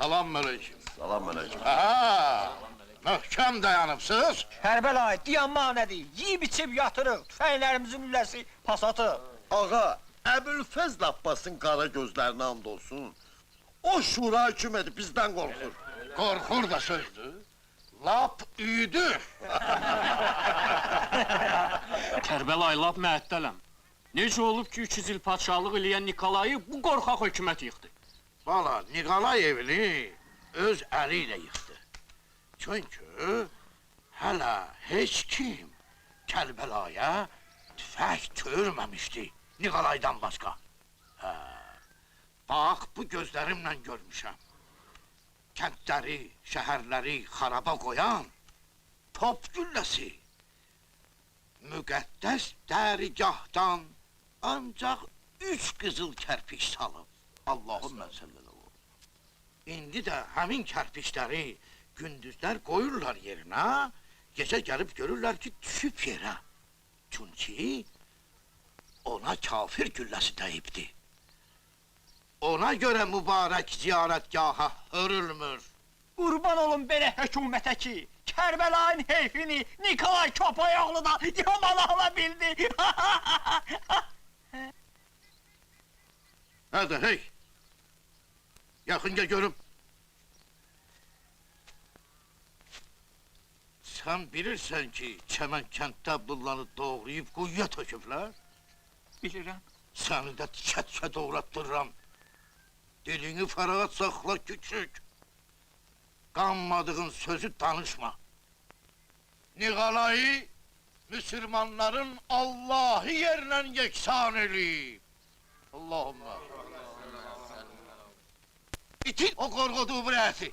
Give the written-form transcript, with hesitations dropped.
Salam aleyküm. Salam aleyküm. Aha! Möhkəm dayanıbsınız. Kərbəlayı, dayanma nədir? Yiyib içib yatırıq, tüfənglərimizin lüləsi pasatı. Ağa, Əbülfəzl Abbasın qara gözlərinə and olsun. O şura hüküm edib bizdən qorxur. Qorxur da sözdür. Lap üydü. Kərbəlayı, lap məəttələm. Necə olub ki, 300 il padşahlıq eləyən Nikolayı bu qorxaq hökumət yıxdı? Valla, Nikolay evini öz əli ilə yıxdı. Çünki hələ heç kim Kərbəlaya tüfək çövürməmişdi Nikolaydan başqa. Bax, bu gözlərimlə görmüşəm. Kəndləri, şəhərləri xaraba qoyan top gülləsi. Müqəddəs dərgahdan ancaq 3 qızıl kərpiş salıb. Allahümmə sallallahu. İndi də həmin kərpişləri gündüzlər qoyurlar yerinə, gecə gəlib görürlər ki, düşüb yerə. Çünki ona kafir gülləsi dəyibdi. Ona görə mübarək ziyarətgaha hörülmür. Qurban olun belə hökumətə ki, Kərbəlayın heyfini Nikolay Köpəyoğlu da yaman ala bildi. Nədir, hey? Yaxın gəl görüm. Sən bilirsən ki, Çəmən kənddə bunları doğrayıb quyuya töküblər? Bilirəm. Səni də tikə-tikə doğratdırıram. Dilini fərağat saxla küçük. Qanmadığın sözü danışma. Niğalayı Müslümanların Allah'ı yerlə yeksan eləyib. Allahümme. İtil o qorğuduğu bu rəsi.